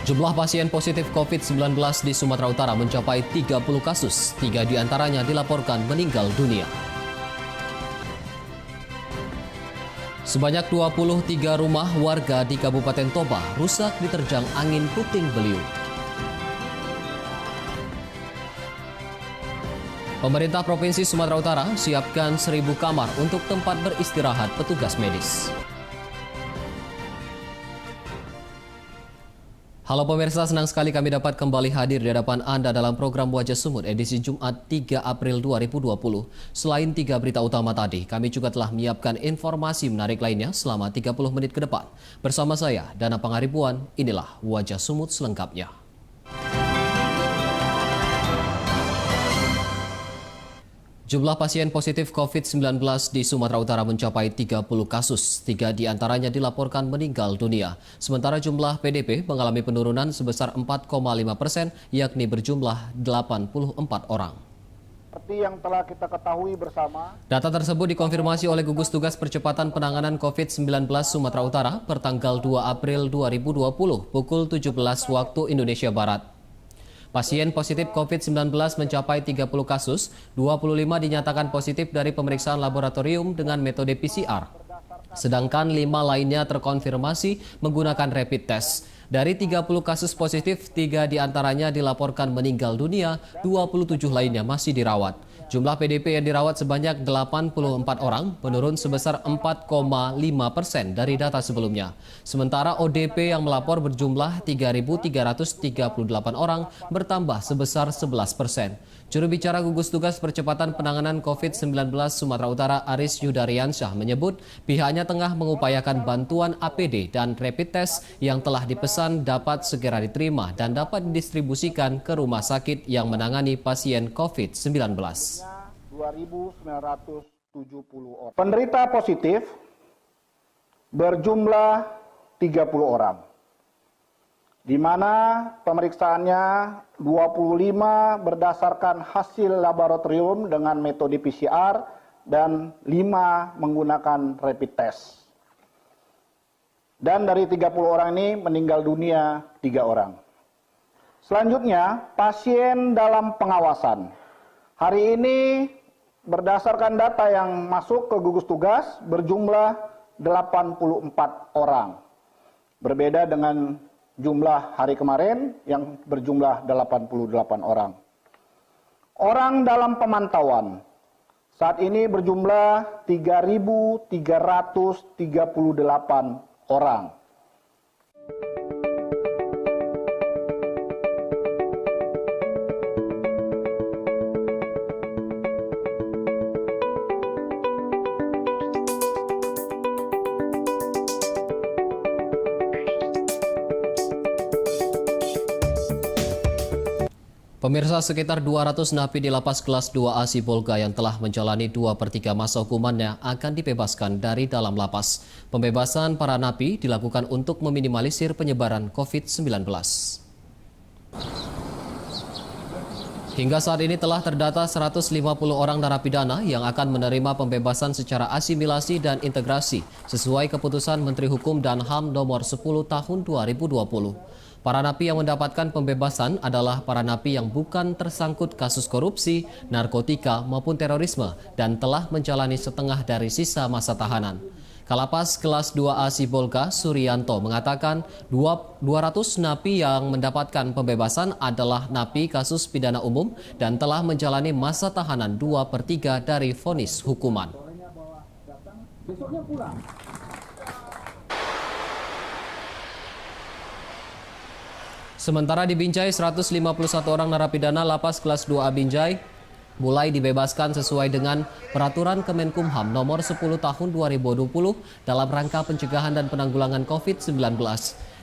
Jumlah pasien positif COVID-19 di Sumatera Utara mencapai 30 kasus, 3 diantaranya dilaporkan meninggal dunia. Sebanyak 23 rumah warga di Kabupaten Toba rusak diterjang angin puting beliung. Pemerintah Provinsi Sumatera Utara siapkan 1.000 kamar untuk tempat beristirahat petugas medis. Halo pemirsa, senang sekali kami dapat kembali hadir di hadapan Anda dalam program Wajah Sumut edisi Jumat 3 April 2020. Selain 3 berita utama tadi, kami juga telah menyiapkan informasi menarik lainnya selama 30 menit ke depan. Bersama saya, Dana Pangaribuan, inilah Wajah Sumut selengkapnya. Jumlah pasien positif COVID-19 di Sumatera Utara mencapai 30 kasus, 3 diantaranya dilaporkan meninggal dunia. Sementara jumlah PDP mengalami penurunan sebesar 4,5%, yakni berjumlah 84 orang. Seperti yang telah kita ketahui bersama, data tersebut dikonfirmasi oleh Gugus Tugas Percepatan Penanganan COVID-19 Sumatera Utara pertanggal 2 April 2020 pukul 17 waktu Indonesia Barat. Pasien positif COVID-19 mencapai 30 kasus, 25 dinyatakan positif dari pemeriksaan laboratorium dengan metode PCR. Sedangkan 5 lainnya terkonfirmasi menggunakan rapid test. Dari 30 kasus positif, 3 diantaranya dilaporkan meninggal dunia, 27 lainnya masih dirawat. Jumlah PDP yang dirawat sebanyak 84 orang, menurun sebesar 4,5% dari data sebelumnya. Sementara ODP yang melapor berjumlah 3.338 orang, bertambah sebesar 11%. Juru bicara Gugus Tugas Percepatan Penanganan COVID-19 Sumatera Utara Aris Yudariansyah menyebut pihaknya tengah mengupayakan bantuan APD dan rapid test yang telah dipesan dapat segera diterima dan dapat didistribusikan ke rumah sakit yang menangani pasien COVID-19. 2.970 orang. Penderita positif berjumlah 30 orang, di mana pemeriksaannya 25 berdasarkan hasil laboratorium dengan metode PCR dan 5 menggunakan rapid test. Dan dari 30 orang ini meninggal dunia 3 orang. Selanjutnya, pasien dalam pengawasan. Hari ini berdasarkan data yang masuk ke gugus tugas berjumlah 84 orang. Berbeda dengan jumlah hari kemarin yang berjumlah 88 orang. Orang dalam pemantauan saat ini berjumlah 3.338 orang. Pemirsa, sekitar 200 napi di lapas kelas 2A Sibolga yang telah menjalani 2/3 masa hukumannya akan dibebaskan dari dalam lapas. Pembebasan para napi dilakukan untuk meminimalisir penyebaran COVID-19. Hingga saat ini telah terdata 150 orang narapidana yang akan menerima pembebasan secara asimilasi dan integrasi sesuai keputusan Menteri Hukum dan HAM nomor 10 tahun 2020. Para napi yang mendapatkan pembebasan adalah para napi yang bukan tersangkut kasus korupsi, narkotika maupun terorisme dan telah menjalani setengah dari sisa masa tahanan. Kalapas kelas 2A Sibolga Suryanto mengatakan 200 napi yang mendapatkan pembebasan adalah napi kasus pidana umum dan telah menjalani masa tahanan 2/3 dari vonis hukuman. Sementara di Binjai, 151 orang narapidana lapas kelas 2A Binjai mulai dibebaskan sesuai dengan Peraturan Kemenkumham nomor 10 tahun 2020 dalam rangka pencegahan dan penanggulangan COVID-19.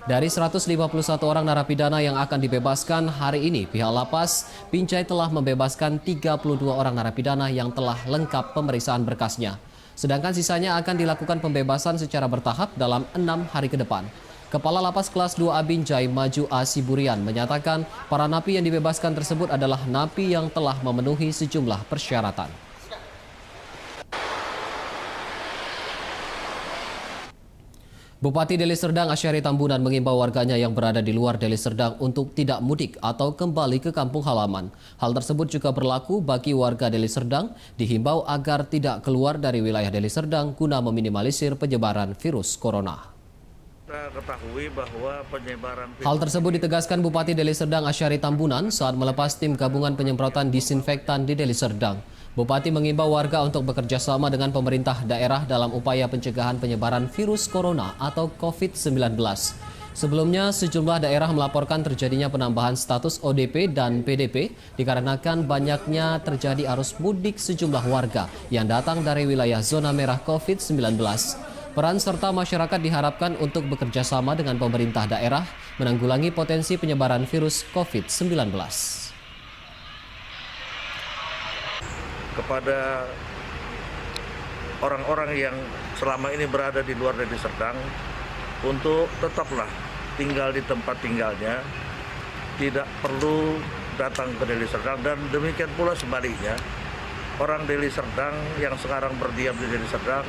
Dari 151 orang narapidana yang akan dibebaskan hari ini, pihak lapas Binjai telah membebaskan 32 orang narapidana yang telah lengkap pemeriksaan berkasnya. Sedangkan sisanya akan dilakukan pembebasan secara bertahap dalam 6 hari ke depan. Kepala Lapas Kelas 2A Binjai Maju A. Siburian menyatakan para napi yang dibebaskan tersebut adalah napi yang telah memenuhi sejumlah persyaratan. Bupati Deli Serdang Asyari Tambunan mengimbau warganya yang berada di luar Deli Serdang untuk tidak mudik atau kembali ke kampung halaman. Hal tersebut juga berlaku bagi warga Deli Serdang, dihimbau agar tidak keluar dari wilayah Deli Serdang guna meminimalisir penyebaran virus corona. Kita ketahui bahwa penyebaran Hal tersebut ditegaskan Bupati Deli Serdang Asyari Tambunan saat melepas tim gabungan penyemprotan disinfektan di Deli Serdang. Bupati mengimbau warga untuk bekerja sama dengan pemerintah daerah dalam upaya pencegahan penyebaran virus corona atau COVID-19. Sebelumnya, sejumlah daerah melaporkan terjadinya penambahan status ODP dan PDP dikarenakan banyaknya terjadi arus mudik sejumlah warga yang datang dari wilayah zona merah COVID-19. Peran serta masyarakat diharapkan untuk bekerja sama dengan pemerintah daerah menanggulangi potensi penyebaran virus COVID-19. Kepada orang-orang yang selama ini berada di luar Deli Serdang untuk tetaplah tinggal di tempat tinggalnya, tidak perlu datang ke Deli Serdang, dan demikian pula sebaliknya, orang Deli Serdang yang sekarang berdiam di Deli Serdang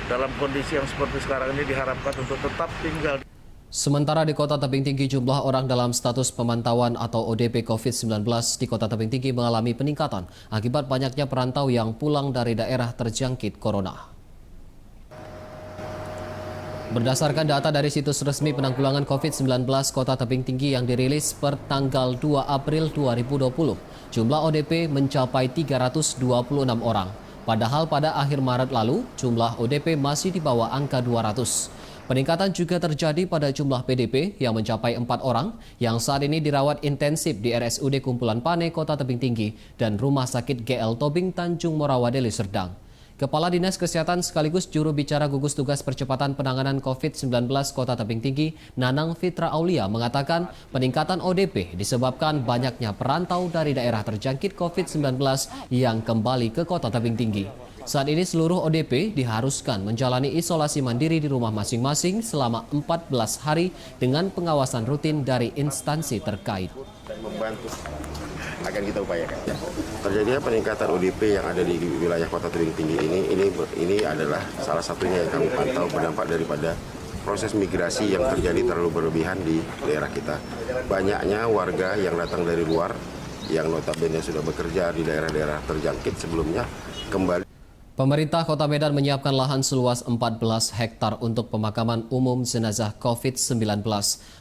dalam kondisi yang seperti sekarang ini diharapkan untuk tetap tinggal. Sementara di Kota Tebing Tinggi, jumlah orang dalam status pemantauan atau ODP COVID-19 di Kota Tebing Tinggi mengalami peningkatan akibat banyaknya perantau yang pulang dari daerah terjangkit corona. Berdasarkan data dari situs resmi penanggulangan COVID-19 Kota Tebing Tinggi yang dirilis per tanggal 2 April 2020, jumlah ODP mencapai 326 orang. Padahal pada akhir Maret lalu, jumlah ODP masih di bawah angka 200. Peningkatan juga terjadi pada jumlah PDP yang mencapai 4 orang yang saat ini dirawat intensif di RSUD Kumpulan Pane Kota Tebing Tinggi dan Rumah Sakit GL Tobing Tanjung Morawa Deli Serdang. Kepala Dinas Kesehatan sekaligus juru bicara gugus tugas percepatan penanganan COVID-19 Kota Tebing Tinggi, Nanang Fitra Aulia, mengatakan peningkatan ODP disebabkan banyaknya perantau dari daerah terjangkit COVID-19 yang kembali ke Kota Tebing Tinggi. Saat ini seluruh ODP diharuskan menjalani isolasi mandiri di rumah masing-masing selama 14 hari dengan pengawasan rutin dari instansi terkait. Dan membantu akan kita upayakan. Terjadinya peningkatan ODP yang ada di wilayah Kota Tebing Tinggi ini adalah salah satunya yang kami pantau berdampak daripada proses migrasi yang terjadi terlalu berlebihan di daerah kita. Banyaknya warga yang datang dari luar yang notabene sudah bekerja di daerah-daerah terjangkit sebelumnya kembali. Pemerintah Kota Medan menyiapkan lahan seluas 14 hektar untuk pemakaman umum jenazah COVID-19.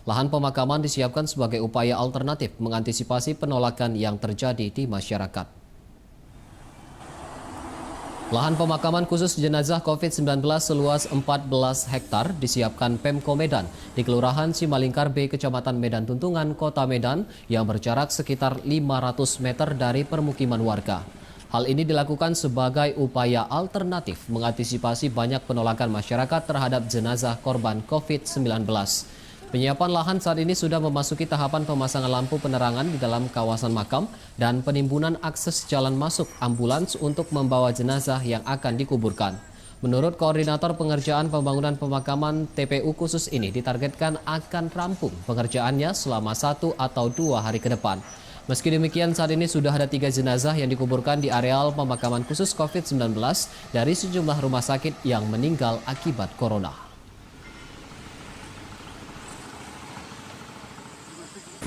Lahan pemakaman disiapkan sebagai upaya alternatif mengantisipasi penolakan yang terjadi di masyarakat. Lahan pemakaman khusus jenazah COVID-19 seluas 14 hektar disiapkan Pemko Medan di Kelurahan Simalingkar B, Kecamatan Medan Tuntungan, Kota Medan yang berjarak sekitar 500 meter dari permukiman warga. Hal ini dilakukan sebagai upaya alternatif mengantisipasi banyak penolakan masyarakat terhadap jenazah korban COVID-19. Penyiapan lahan saat ini sudah memasuki tahapan pemasangan lampu penerangan di dalam kawasan makam dan penimbunan akses jalan masuk ambulans untuk membawa jenazah yang akan dikuburkan. Menurut Koordinator Pengerjaan Pembangunan Pemakaman TPU khusus ini ditargetkan akan rampung pengerjaannya selama 1 atau 2 hari ke depan. Meski demikian, saat ini sudah ada 3 jenazah yang dikuburkan di areal pemakaman khusus COVID-19 dari sejumlah rumah sakit yang meninggal akibat corona.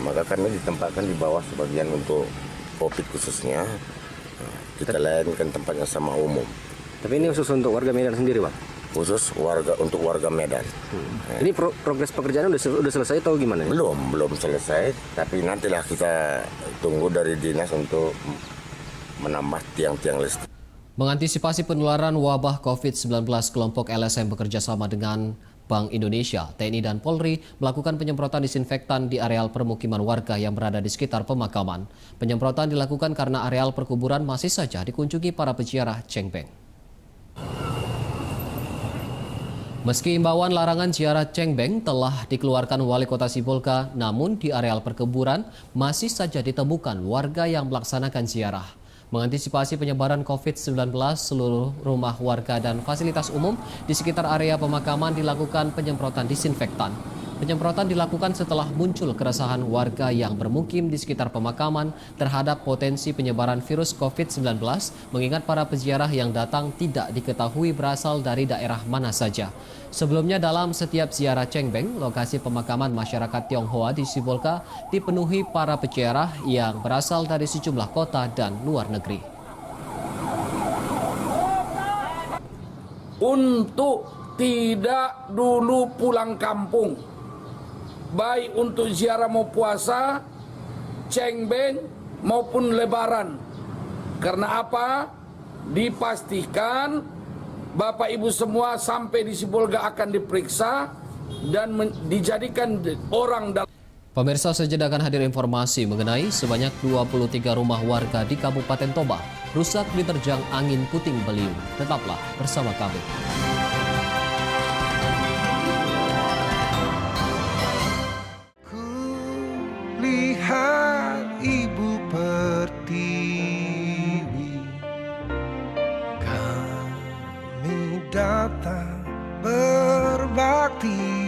Maka kami ditempatkan di bawah sebagian untuk COVID khususnya. Kita layankan tempatnya sama umum. Tapi ini khusus untuk warga Medan sendiri, Pak? Khusus untuk warga Medan. Ini progres pekerjaan udah selesai atau gimana? Belum selesai, tapi nantilah kita tunggu dari dinas untuk menambah tiang-tiang listrik. Mengantisipasi penularan wabah COVID-19, kelompok LSM bekerja sama dengan Bank Indonesia, TNI dan Polri melakukan penyemprotan disinfektan di areal permukiman warga yang berada di sekitar pemakaman. Penyemprotan dilakukan karena areal perkuburan masih saja dikunjungi para peziarah cengbeng. Meski imbauan larangan ziarah cengbeng telah dikeluarkan Wali Kota Sibolga, namun di areal perkuburan masih saja ditemukan warga yang melaksanakan ziarah. Mengantisipasi penyebaran COVID-19, seluruh rumah warga dan fasilitas umum di sekitar area pemakaman dilakukan penyemprotan disinfektan. Penyemprotan dilakukan setelah muncul keresahan warga yang bermukim di sekitar pemakaman terhadap potensi penyebaran virus COVID-19, mengingat para peziarah yang datang tidak diketahui berasal dari daerah mana saja. Sebelumnya dalam setiap ziarah Cengbeng, lokasi pemakaman masyarakat Tionghoa di Sibolga dipenuhi para peziarah yang berasal dari sejumlah kota dan luar negeri. Untuk tidak dulu pulang kampung, baik untuk ziarah mau puasa, Cengbeng maupun Lebaran. Karena apa? Dipastikan Bapak Ibu semua sampai di Sibolga akan diperiksa dan dijadikan orang dalam. Pemirsa, sejenak akan hadir informasi mengenai sebanyak 23 rumah warga di Kabupaten Toba rusak diterjang angin puting beliung. Tetaplah bersama kami. Lihat Ibu Pertiwi, kami datang berbakti.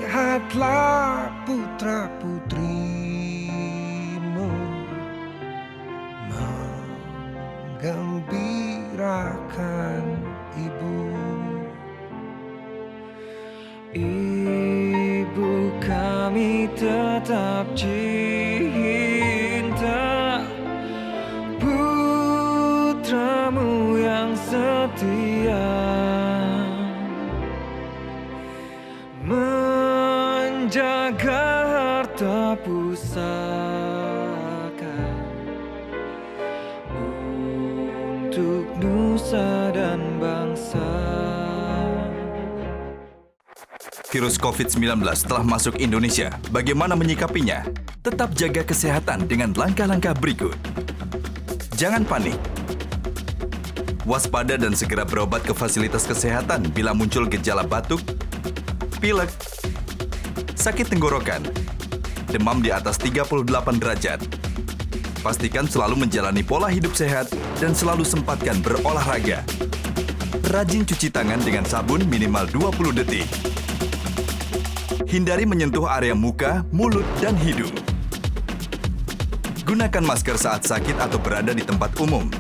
Lihatlah putra-putrimu menggembirakan Ibu. Ibu, kami tetap cinta putramu yang setia, menjaga harta pusaka untuk nusa dan bangsa. Virus COVID-19 telah masuk Indonesia. Bagaimana menyikapinya? Tetap jaga kesehatan dengan langkah-langkah berikut. Jangan panik. Waspada dan segera berobat ke fasilitas kesehatan bila muncul gejala batuk, pilek, sakit tenggorokan, demam di atas 38 derajat. Pastikan selalu menjalani pola hidup sehat dan selalu sempatkan berolahraga. Rajin cuci tangan dengan sabun minimal 20 detik. Hindari menyentuh area muka, mulut, dan hidung. Gunakan masker saat sakit atau berada di tempat umum.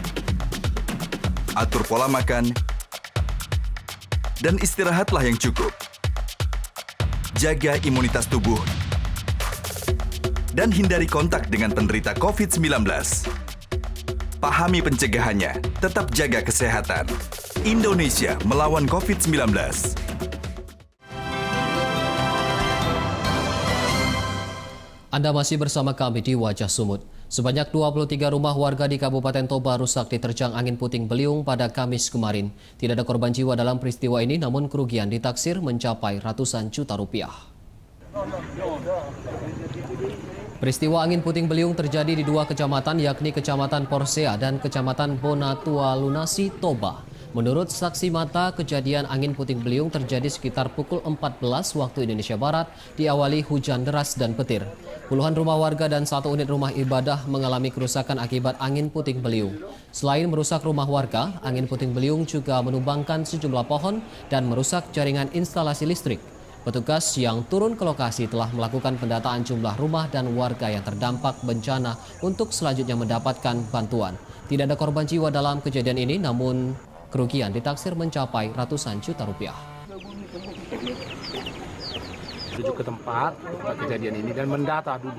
Atur pola makan, dan istirahatlah yang cukup. Jaga imunitas tubuh, dan hindari kontak dengan penderita COVID-19. Pahami pencegahannya, tetap jaga kesehatan. Indonesia melawan COVID-19. Anda masih bersama kami di Wajah Sumut. Sebanyak 23 rumah warga di Kabupaten Toba rusak diterjang angin puting beliung pada Kamis kemarin. Tidak ada korban jiwa dalam peristiwa ini, namun kerugian ditaksir mencapai ratusan juta rupiah. Peristiwa angin puting beliung terjadi di dua kecamatan, yakni Kecamatan Porsea dan Kecamatan Bonatua Lunasi, Toba. Menurut saksi mata, kejadian angin puting beliung terjadi sekitar pukul 14 waktu Indonesia Barat, diawali hujan deras dan petir. Puluhan rumah warga dan satu unit rumah ibadah mengalami kerusakan akibat angin puting beliung. Selain merusak rumah warga, angin puting beliung juga menumbangkan sejumlah pohon dan merusak jaringan instalasi listrik. Petugas yang turun ke lokasi telah melakukan pendataan jumlah rumah dan warga yang terdampak bencana untuk selanjutnya mendapatkan bantuan. Tidak ada korban jiwa dalam kejadian ini, namun kerugian ditaksir mencapai ratusan juta rupiah. Menuju ke tempat kejadian ini dan mendata dulu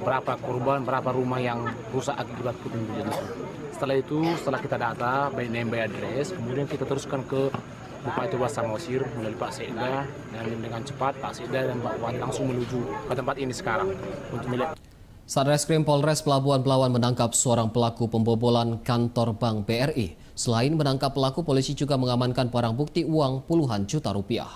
berapa korban, berapa rumah yang rusak akibat puting beliung itu. Setelah kita data, by name by address, kemudian kita teruskan ke Bupati Toba Samosir melalui Pak Sekda, dan dengan cepat Pak Sekda dan Pak Wali langsung menuju ke tempat ini sekarang untuk melihat. Satreskrim Polres Pelabuhan Belawan menangkap seorang pelaku pembobolan kantor Bank BRI. Selain menangkap pelaku, polisi juga mengamankan barang bukti uang puluhan juta rupiah.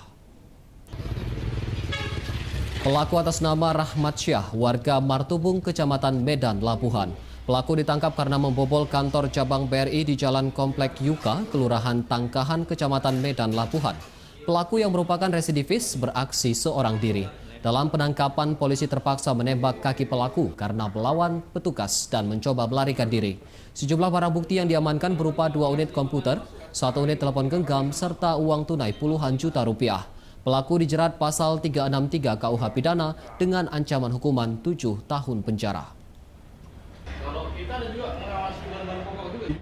Pelaku atas nama Rahmat Syah, warga Martubung, Kecamatan Medan, Labuhan. Pelaku ditangkap karena membobol kantor cabang BRI di Jalan Komplek Yuka, Kelurahan Tangkahan, Kecamatan Medan, Labuhan. Pelaku yang merupakan residivis beraksi seorang diri. Dalam penangkapan, polisi terpaksa menembak kaki pelaku karena melawan petugas dan mencoba melarikan diri. Sejumlah barang bukti yang diamankan berupa 2 unit komputer, 1 unit telepon genggam, serta uang tunai puluhan juta rupiah. Pelaku dijerat pasal 363 KUH Pidana dengan ancaman hukuman 7 tahun penjara.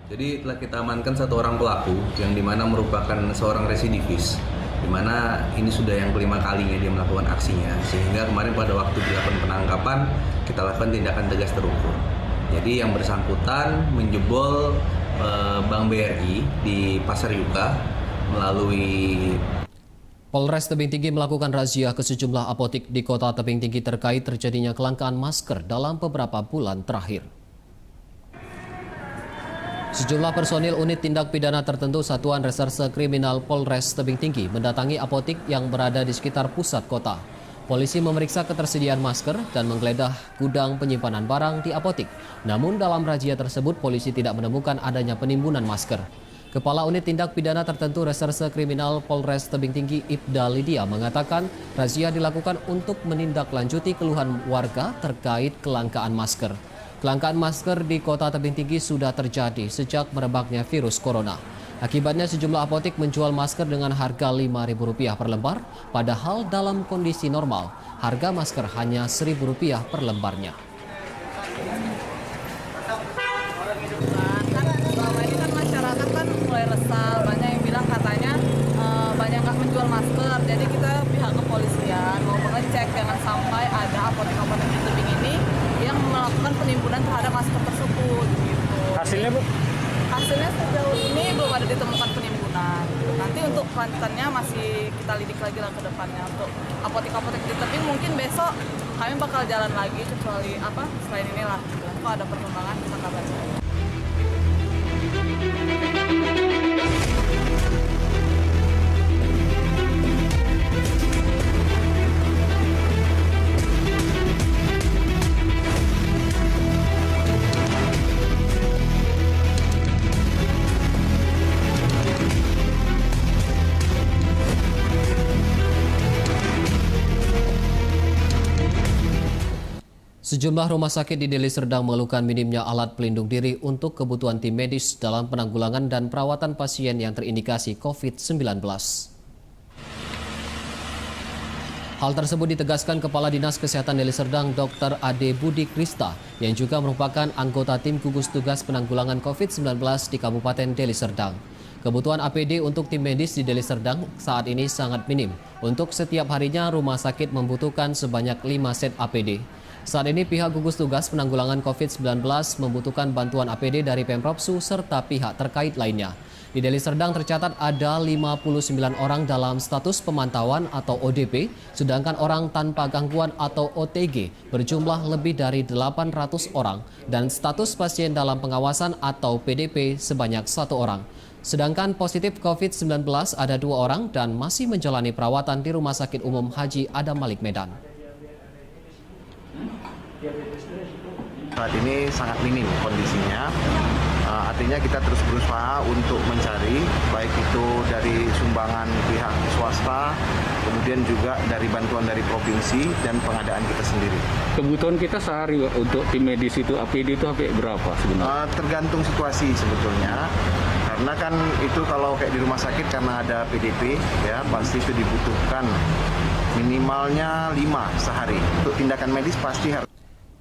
Jadi telah kita amankan 1 orang pelaku yang dimana merupakan seorang residivis, dimana ini sudah yang kelima kalinya dia melakukan aksinya, sehingga kemarin pada waktu dilakukan penangkapan kita lakukan tindakan tegas terukur. Jadi yang bersangkutan menjebol Bank BRI di Pasar Yuka melalui Polres Tebing Tinggi melakukan razia ke sejumlah apotik di kota Tebing Tinggi terkait terjadinya kelangkaan masker dalam beberapa bulan terakhir. Sejumlah personil unit tindak pidana tertentu Satuan Reserse Kriminal Polres Tebing Tinggi mendatangi apotik yang berada di sekitar pusat kota. Polisi memeriksa ketersediaan masker dan menggeledah gudang penyimpanan barang di apotik. Namun dalam razia tersebut polisi tidak menemukan adanya penimbunan masker. Kepala Unit Tindak Pidana Tertentu Reserse Kriminal Polres Tebing Tinggi Ibda Lydia mengatakan razia dilakukan untuk menindaklanjuti keluhan warga terkait kelangkaan masker. Kelangkaan masker di kota Tebing Tinggi sudah terjadi sejak merebaknya virus corona. Akibatnya sejumlah apotik menjual masker dengan harga Rp5.000 per lembar, padahal dalam kondisi normal, harga masker hanya Rp1.000 per lembarnya. Selama ini kan masyarakat kan mulai resah, banyak yang bilang katanya banyak nggak menjual masker, jadi kita pihak kepolisian mau mengecek jangan sampai ada apotek-apotek di Tebing ini yang melakukan penimbunan terhadap masker tersebut. Gitu. Hasilnya, Bu? Hasilnya sejauh ini belum ada ditemukan penimbunan. Nanti untuk kelanjutannya masih kita lidik lagi lah ke depannya. Untuk apotek-apotek di Tebing mungkin besok kami bakal jalan lagi, kecuali selain inilah. Kalau ada perkembangan kita kabarin. Sejumlah rumah sakit di Deli Serdang mengeluhkan minimnya alat pelindung diri untuk kebutuhan tim medis dalam penanggulangan dan perawatan pasien yang terindikasi COVID-19. Hal tersebut ditegaskan Kepala Dinas Kesehatan Deli Serdang Dr. Ade Budi Krista yang juga merupakan anggota tim gugus tugas penanggulangan COVID-19 di Kabupaten Deli Serdang. Kebutuhan APD untuk tim medis di Deli Serdang saat ini sangat minim. Untuk setiap harinya rumah sakit membutuhkan sebanyak 5 set APD. Saat ini pihak gugus tugas penanggulangan COVID-19 membutuhkan bantuan APD dari Pemprov-Su serta pihak terkait lainnya. Di Deli Serdang tercatat ada 59 orang dalam status pemantauan atau ODP, sedangkan orang tanpa gangguan atau OTG berjumlah lebih dari 800 orang dan status pasien dalam pengawasan atau PDP sebanyak 1 orang. Sedangkan positif COVID-19 ada 2 orang dan masih menjalani perawatan di Rumah Sakit Umum Haji Adam Malik Medan. Saat ini sangat minim kondisinya, artinya kita terus berusaha untuk mencari, baik itu dari sumbangan pihak swasta, kemudian juga dari bantuan dari provinsi dan pengadaan kita sendiri. Kebutuhan kita sehari untuk tim medis itu APD itu sampai berapa sebenarnya? Tergantung situasi sebetulnya, karena kan itu kalau kayak di rumah sakit karena ada PDP, ya pasti itu dibutuhkan minimalnya 5 sehari. Untuk tindakan medis pasti harus.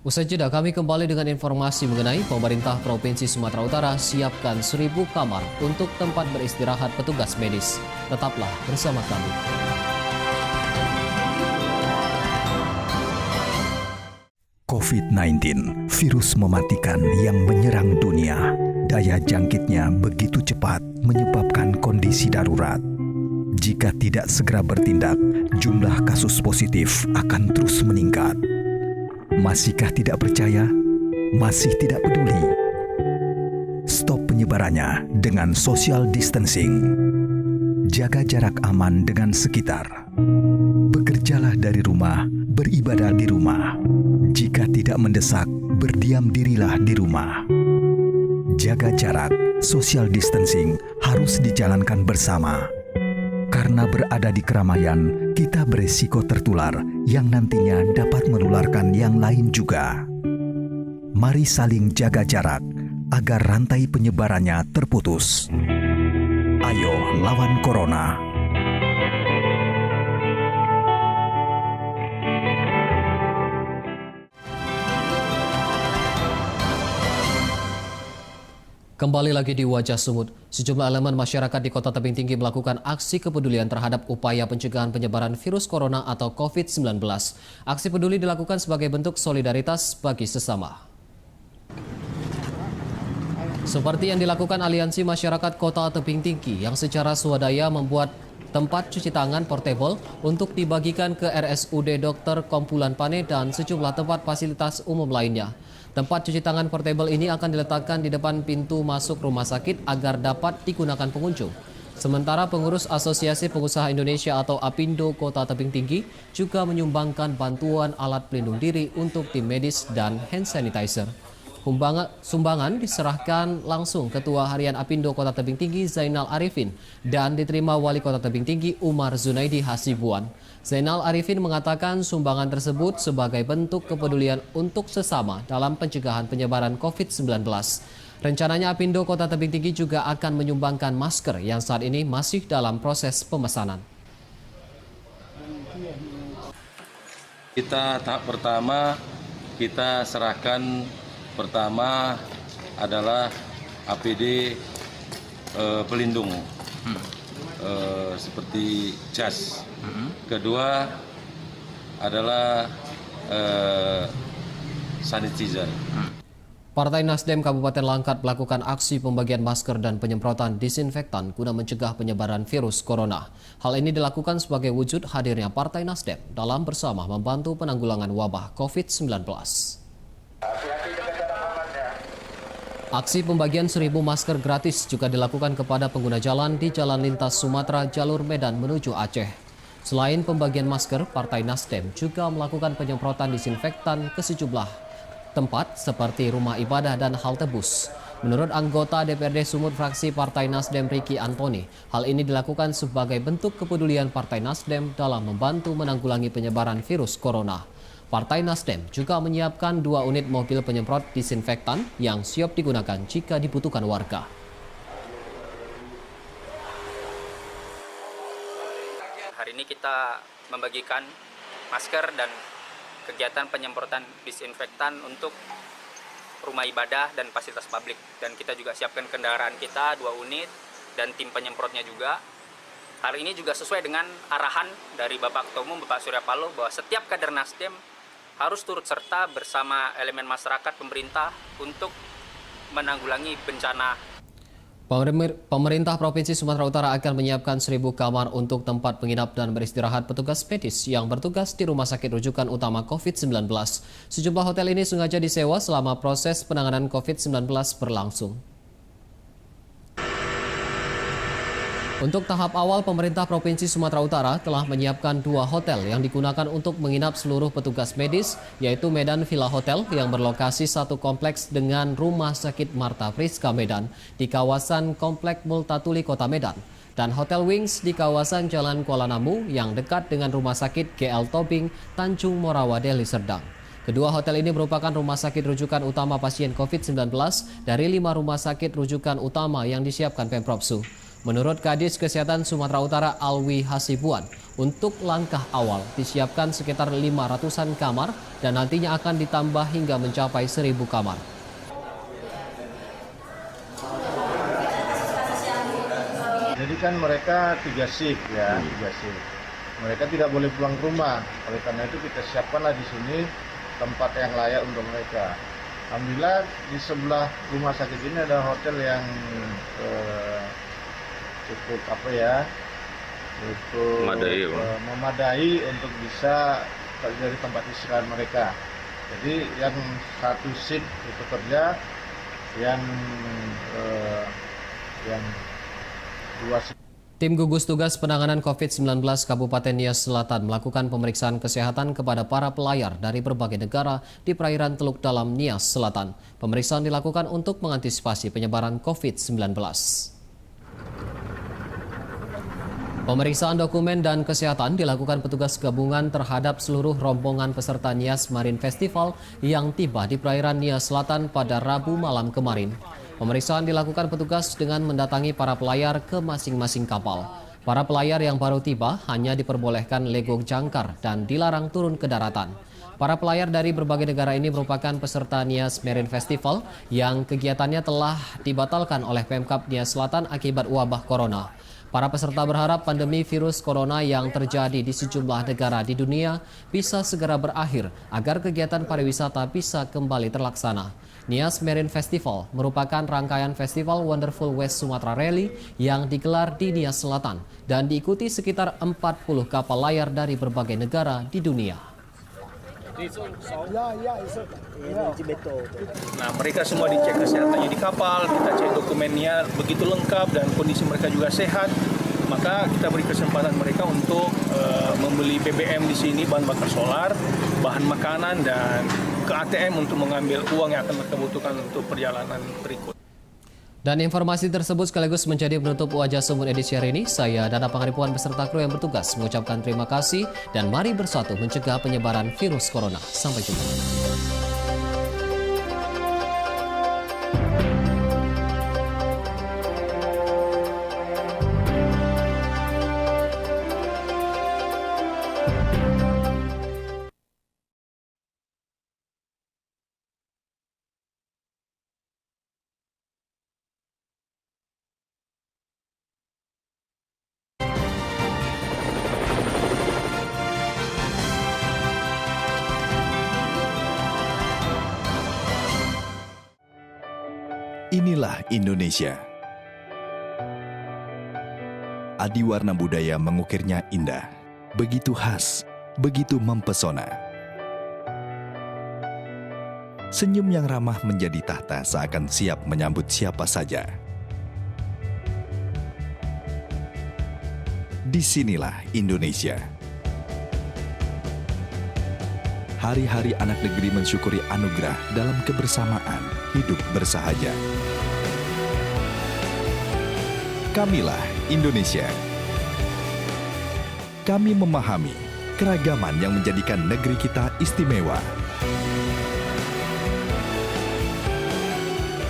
Usai jeda kami kembali dengan informasi mengenai pemerintah Provinsi Sumatera Utara siapkan 1.000 kamar untuk tempat beristirahat petugas medis. Tetaplah bersama kami. COVID-19, virus mematikan yang menyerang dunia. Daya jangkitnya begitu cepat menyebabkan kondisi darurat. Jika tidak segera bertindak, jumlah kasus positif akan terus meningkat. Masihkah tidak percaya? Masih tidak peduli? Stop penyebarannya dengan social distancing. Jaga jarak aman dengan sekitar. Bekerjalah dari rumah, beribadah di rumah. Jika tidak mendesak, berdiam dirilah di rumah. Jaga jarak, social distancing harus dijalankan bersama. Karena berada di keramaian, kita beresiko tertular yang nantinya dapat menularkan yang lain juga. Mari saling jaga jarak agar rantai penyebarannya terputus. Ayo lawan Corona. Kembali lagi di Wajah Sumut, sejumlah elemen masyarakat di Kota Tebing Tinggi melakukan aksi kepedulian terhadap upaya pencegahan penyebaran virus corona atau COVID-19. Aksi peduli dilakukan sebagai bentuk solidaritas bagi sesama. Seperti yang dilakukan Aliansi Masyarakat Kota Tebing Tinggi yang secara swadaya membuat tempat cuci tangan portable untuk dibagikan ke RSUD Dr. Kompulan Pane dan sejumlah tempat fasilitas umum lainnya. Tempat cuci tangan portable ini akan diletakkan di depan pintu masuk rumah sakit agar dapat digunakan pengunjung. Sementara pengurus Asosiasi Pengusaha Indonesia atau APindo Kota Tebing Tinggi juga menyumbangkan bantuan alat pelindung diri untuk tim medis dan hand sanitizer. Sumbangan diserahkan langsung Ketua Harian APindo Kota Tebing Tinggi Zainal Arifin dan diterima Wali Kota Tebing Tinggi Umar Zunaidi Hasibuan. Zainal Arifin mengatakan sumbangan tersebut sebagai bentuk kepedulian untuk sesama dalam pencegahan penyebaran COVID-19. Rencananya APindo Kota Tebing Tinggi juga akan menyumbangkan masker yang saat ini masih dalam proses pemesanan. Kita tahap pertama kita serahkan pertama adalah APD pelindung seperti jas. Kedua adalah sanitizer. Partai Nasdem Kabupaten Langkat melakukan aksi pembagian masker dan penyemprotan disinfektan guna mencegah penyebaran virus corona. Hal ini dilakukan sebagai wujud hadirnya Partai Nasdem dalam bersama membantu penanggulangan wabah COVID-19. Aksi pembagian 1.000 masker gratis juga dilakukan kepada pengguna jalan di Jalan Lintas Sumatera jalur Medan menuju Aceh. Selain pembagian masker, Partai Nasdem juga melakukan penyemprotan disinfektan ke sejumlah tempat seperti rumah ibadah dan halte bus. Menurut anggota DPRD Sumut fraksi Partai Nasdem Riki Antoni, hal ini dilakukan sebagai bentuk kepedulian Partai Nasdem dalam membantu menanggulangi penyebaran virus corona. Partai Nasdem juga menyiapkan 2 unit mobil penyemprot disinfektan yang siap digunakan jika dibutuhkan warga. Hari ini kita membagikan masker dan kegiatan penyemprotan disinfektan untuk rumah ibadah dan fasilitas publik. Dan kita juga siapkan kendaraan kita 2 unit dan tim penyemprotnya juga. Hal ini juga sesuai dengan arahan dari Bapak Ketua Umum Bapak Surya Paloh bahwa setiap kader Nasdem harus turut serta bersama elemen masyarakat pemerintah untuk menanggulangi bencana. Pemerintah Provinsi Sumatera Utara akan menyiapkan 1.000 kamar untuk tempat menginap dan beristirahat petugas medis yang bertugas di Rumah Sakit Rujukan Utama COVID-19. Sejumlah hotel ini sengaja disewa selama proses penanganan COVID-19 berlangsung. Untuk tahap awal, pemerintah Provinsi Sumatera Utara telah menyiapkan 2 hotel yang digunakan untuk menginap seluruh petugas medis, yaitu Medan Villa Hotel yang berlokasi satu kompleks dengan Rumah Sakit Marta Friska Medan di kawasan Komplek Multatuli Kota Medan, dan Hotel Wings di kawasan Jalan Kuala Namu yang dekat dengan Rumah Sakit GL Tobing, Tanjung Morawa, Deli Serdang. Kedua hotel ini merupakan rumah sakit rujukan utama pasien COVID-19 dari 5 rumah sakit rujukan utama yang disiapkan Pemprov Su. Menurut Kadis Kesehatan Sumatera Utara Alwi Hasibuan, untuk langkah awal disiapkan sekitar 500-an kamar dan nantinya akan ditambah hingga mencapai 1.000 kamar. Jadi kan mereka 3 shift ya, 3 shift. Mereka tidak boleh pulang ke rumah. Oleh karena itu kita siapkanlah di sini tempat yang layak untuk mereka. Alhamdulillah di sebelah rumah sakit ini ada hotel yang cukup memadai untuk bisa dari tempat istirahat mereka. Jadi yang 1 shift itu kerja, yang 2 shift. Tim gugus tugas penanganan COVID-19 Kabupaten Nias Selatan melakukan pemeriksaan kesehatan kepada para pelayar dari berbagai negara di perairan Teluk Dalam Nias Selatan. Pemeriksaan dilakukan untuk mengantisipasi penyebaran COVID-19. Pemeriksaan dokumen dan kesehatan dilakukan petugas gabungan terhadap seluruh rombongan peserta Nias Marine Festival yang tiba di perairan Nias Selatan pada Rabu malam kemarin. Pemeriksaan dilakukan petugas dengan mendatangi para pelayar ke masing-masing kapal. Para pelayar yang baru tiba hanya diperbolehkan legok jangkar dan dilarang turun ke daratan. Para pelayar dari berbagai negara ini merupakan peserta Nias Marine Festival yang kegiatannya telah dibatalkan oleh Pemkab Nias Selatan akibat wabah corona. Para peserta berharap pandemi virus corona yang terjadi di sejumlah negara di dunia bisa segera berakhir agar kegiatan pariwisata bisa kembali terlaksana. Nias Marine Festival merupakan rangkaian festival Wonderful West Sumatra Rally yang digelar di Nias Selatan dan diikuti sekitar 40 kapal layar dari berbagai negara di dunia. Nah, mereka semua dicek kesehatannya di kapal, kita cek dokumennya begitu lengkap dan kondisi mereka juga sehat. Maka kita beri kesempatan mereka untuk membeli BBM di sini, bahan bakar solar, bahan makanan, dan ke ATM untuk mengambil uang yang akan mereka butuhkan untuk perjalanan berikut. Dan informasi tersebut sekaligus menjadi penutup Wajah Sumun edisi hari ini. Saya Dana Pangaribuan beserta kru yang bertugas mengucapkan terima kasih dan mari bersatu mencegah penyebaran virus corona. Sampai jumpa. Inilah Indonesia. Adiwarna budaya mengukirnya indah, begitu khas, begitu mempesona. Senyum yang ramah menjadi tahta seakan siap menyambut siapa saja. Disinilah Indonesia. Hari-hari anak negeri mensyukuri anugerah dalam kebersamaan, hidup bersahaja. Kamilah Indonesia. Kami memahami keragaman yang menjadikan negeri kita istimewa.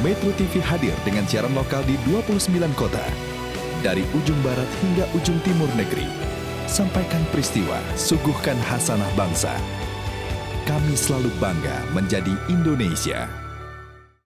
Metro TV hadir dengan siaran lokal di 29 kota. Dari ujung barat hingga ujung timur negeri. Sampaikan peristiwa, suguhkan hasanah bangsa. Kami selalu bangga menjadi Indonesia.